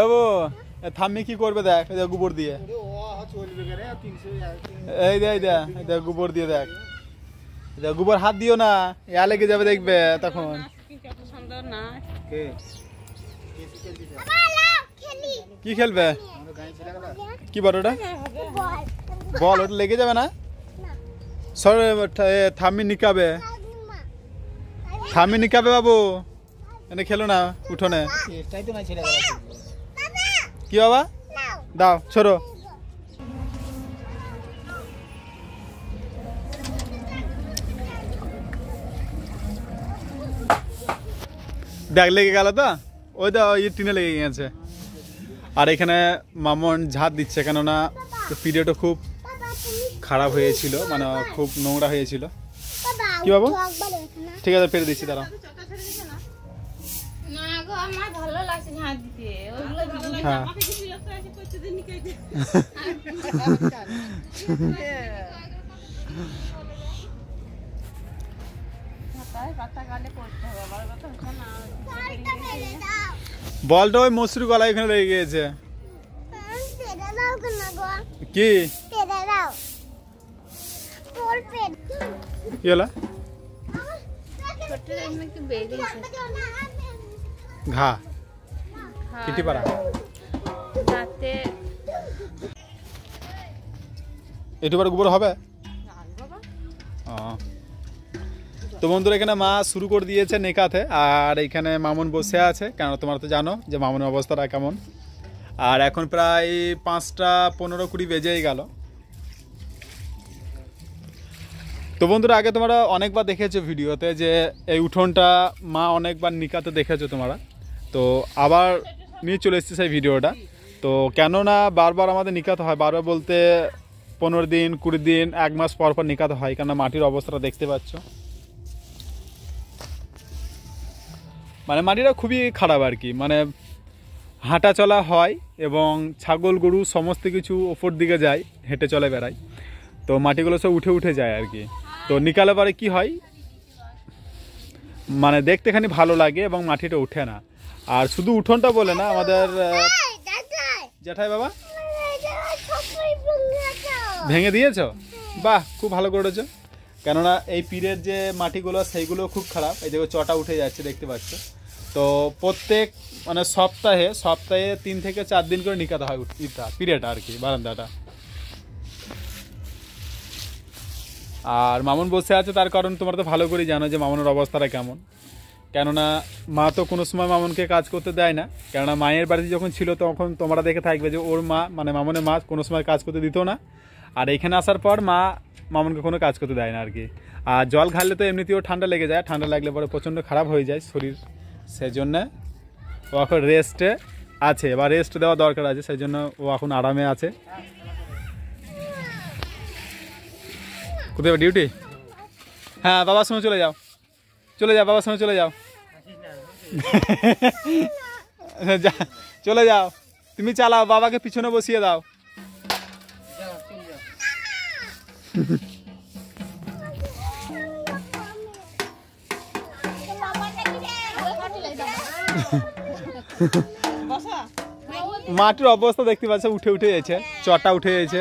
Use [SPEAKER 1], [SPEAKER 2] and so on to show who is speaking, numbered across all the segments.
[SPEAKER 1] এবো থাম্মি কি করবে দেখ, এই গোবর দিয়ে, এই দেখ গোবর দিয়ে দেখ, গোবর হাত দিও না, ইয়া লেগে যাবে দেখবে তখন। কি খেলবে? কি বল ওটা? বল, ওটা লেগে যাবে না? সর, থাম্মি নিকাবে, থাম্মি নিকাবে বাবু, এনে খেলো না উঠোনে। কি বাবা? দাও ছোড়ো। দেখ লেগে গেল তো, ওই তো টিনে লেগে গেছে। আর এখানে মামন ঝাঁট দিচ্ছে, কেননা পিরিয়ডও খুব খারাপ হয়েছিল, মানে খুব নোংরা হয়েছিল। কি বাবু? ঠিক আছে, ফেলে দিচ্ছি, দাঁড়াও। বলটা ওই মসুর গলায় এখানে লেগে গিয়েছে। কি হলো? ঘা কিটি পাড়া। একটু পরে গোবর হবে। তো বন্ধুরা, এখানে মা শুরু করে দিয়েছে নেকাতে, আর এখানে মামুন বসে আছে, কেন তোমরা তো জানো যে মামুনের অবস্থাটা কেমন। আর এখন প্রায় 5টা 15-20 বেজেই গেল। তো বন্ধুরা, আগে তোমরা অনেকবার দেখেছো ভিডিওতে যে এই উঠোনটা মা অনেকবার নিকাতে দেখেছো তোমরা, তো আবার নিয়ে চলে এসেছে সেই ভিডিওটা। তো কেননা বারবার আমাদের নিকাতে হয়, বারবার বলতে 15 দিন 20 দিন 1 মাস পর পর নিকাতে হয়, কেননা মাটির অবস্থাটা দেখতে পাচ্ছ, মানে মাটিটা খুবই খারাপ আর কি। মানে হাঁটা চলা হয় এবং ছাগল গরু সমস্ত কিছু ওপর দিকে যায়, হেঁটে চলে বেড়ায়, তো মাটিগুলো সব উঠে উঠে যায় আর কি। তো নিকালে পরে কি হয়, মানে দেখতে খানি ভালো লাগে এবং মাটিটা উঠে না। আর শুধু উঠোনটা বলে না, আমাদের জ্যাঠাই বাবা ভেঙে দিয়েছ, বাহ খুব ভালো করেছো। কেননা এই পীরের যে মাটিগুলো সেইগুলো খুব খারাপ, এই দেখো চটা উঠে যাচ্ছে দেখতে পাচ্ছ। তো প্রত্যেক মানে সপ্তাহে 3 থেকে 4 দিন করে নিকাতে হয় পীরেটা আর কি, বারান্দাটা। আর মামুন বসে আছে, তার কারণ তোমরা তো ভালো করেই জানো যে মামুনের অবস্থাটা কেমন। কেননা মা তো কোনো সময় মামুনকে কাজ করতে দেয় না, কেননা মায়ের বাড়িতে যখন ছিল তখন তোমরা দেখে থাকবে যে ওর মা মানে মামুনের মা কোনো সময় কাজ করতে দিত না, আর এখানে আসার পর মা মামুনকে কোনো কাজ করতে দেয় না আর কি। আর জল খাইলে তো এমনিতেও ঠান্ডা লেগে যায়, ঠান্ডা লাগলে পরে প্রচণ্ড খারাপ হয়ে যায় শরীর, সেই জন্যে ও এখন রেস্টে আছে, বা রেস্ট দেওয়া দরকার আছে, সেই জন্য ও এখন আরামে আছে। কোথায় ডিউটি? হ্যাঁ, বাবার সঙ্গে চলে যাও, চলে যাও, বাবার সঙ্গে চলে যাও, চলে যাও, তুমি চালাও, বাবাকে পিছনে বসিয়ে দাও। মাটির অবস্থা দেখতে পাচ্ছ, উঠে উঠে যাচ্ছে, চটা উঠে যাচ্ছে।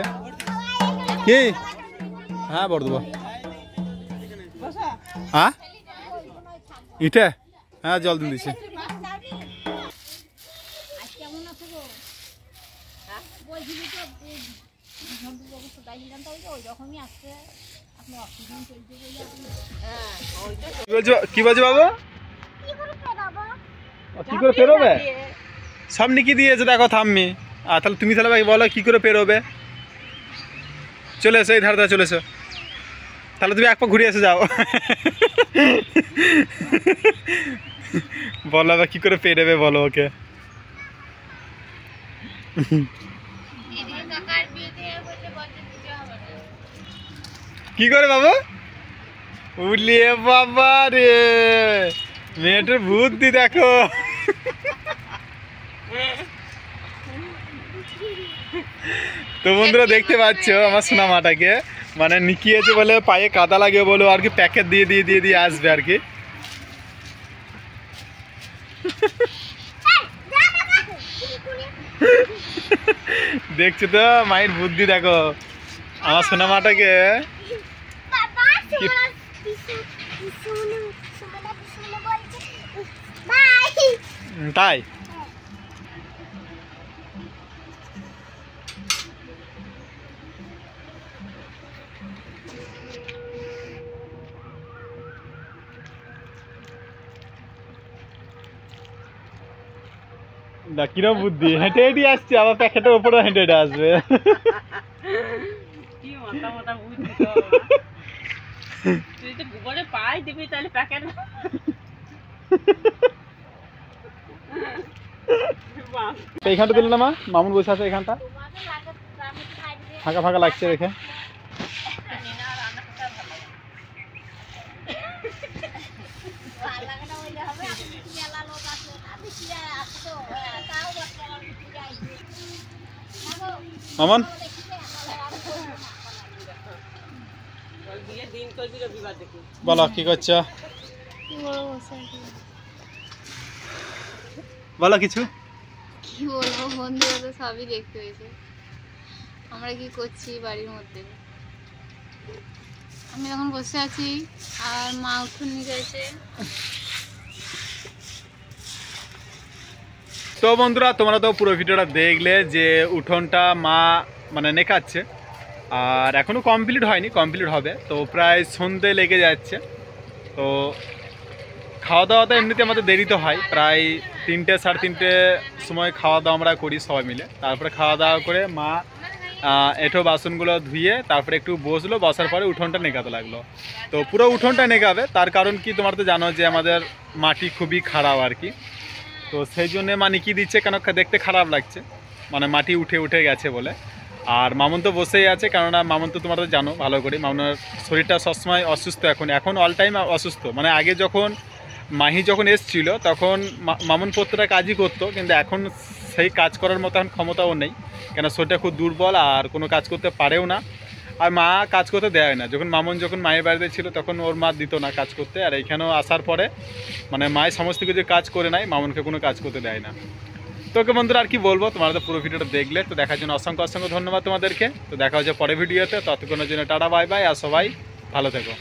[SPEAKER 1] কি? হ্যাঁ বড় দেবো। হ্যাঁ ইটে, হ্যাঁ জল দিন দিচ্ছে। কি বলছো বাবা? কি করে পেরোবে? সামনে কি দিয়েছে দেখো থাম্মি। তাহলে তুমি তাহলে ভাই বলো কি করে পেরোবে? চলে এসো, এই ধারে চলে এসো, তাহলে তুমি এক পা ঘুরে এসে যাও। বলো আবার কি করে পেরোবে, বলো ওকে। কি করে বাবা? উলিয়ে বাবা রে, মেয়েটার বুদ্ধি দেখো। তো বন্ধুরা দেখতে পাচ্ছ আমার সোনা মাটাকে, মানে নিকিয়েছে বলে পায়ে কাদা লাগে বলে আর কি, প্যাকেট দিয়ে দিয়ে দিয়ে দিয়ে আসবে আর কি। দেখছো তো মায়ের বুদ্ধি দেখো, আমার সোনা মাটাকে তাই। কিরম বুদ্ধি, হেঁটে হেঁটে আসছে, আবার প্যাকেটের উপরে হেঁটে হেঁটে আসবে। এইখানটা দিল না মা, মামুন বসে আছে এখানটা, ফাঁকা ফাঁকা লাগছে দেখে। মামন বলো কি করছো, বলো কিছু।
[SPEAKER 2] কি বলবো, বন্ধুরা তো সবই দেখতে হয়েছে। আমরা কি করছি বাড়ির মধ্যে, আমি এখন বসে আছি আর মা উঠুন নিয়ে গেছে।
[SPEAKER 1] তো বন্ধুরা তোমরা তো পুরো ভিডিওটা দেখলে যে উঠোনটা মা মানে নেকাচ্ছে, আর এখনও কমপ্লিট হয়নি, কমপ্লিট হবে। তো প্রায় সন্ধে লেগে যাচ্ছে। তো খাওয়া দাওয়া তো এমনিতে আমাদের দেরি তো হয়, প্রায় 3টে সাড়ে 3টে সময় খাওয়া দাওয়া আমরা করি সবাই মিলে। তারপরে খাওয়া দাওয়া করে মা এঁঠো বাসনগুলো ধুয়ে তারপরে একটু বসলো, বসার পরে উঠোনটা নেকাতে লাগলো। তো পুরো উঠোনটা নেকাবে, তার কারণ কি তোমরা তো জানো যে আমাদের মাটি খুবই খারাপ আর কি। তো সেই জন্যে মানে কি দিচ্ছে, কেন দেখতে খারাপ লাগছে, মানে মাটি উঠে উঠে গেছে বলে। আর মামুন তো বসেই আছে, কেননা মামুন তো তোমরা তো জানো ভালো করে, মামুনের শরীরটা সবসময় অসুস্থ, এখন অল টাইম অসুস্থ। মানে আগে যখন মাহি যখন এসছিল তখন মামুন প্রত্যেকটা কাজই করতো, কিন্তু এখন সেই কাজ করার মতো এখন ক্ষমতাও নেই, কেন শরীরটা খুব দুর্বল আর কোনো কাজ করতে পারেও না। আর মা কাজ করতে দেয় না, যখন মামুন মায়ের বাড়িতে ছিল তখন ওর মা দিত না কাজ করতে, আর এইখানেও আসার পরে মানে মায়ের সমস্ত কিছু কাজ করে নেয়, মামুনকে কোনো কাজ করতে দেয় না। তোকে বন্ধুরা আর কি বলবো, তোমরা তো পুরো ভিডিওটা দেখলে, তো দেখার জন্য অসংখ্য অসংখ্য ধন্যবাদ তোমাদেরকে। তো দেখা হচ্ছে পরে ভিডিওতে, ততক্ষণের জন্য টাটা বাই বাই, আর সবাই ভালো থেকো।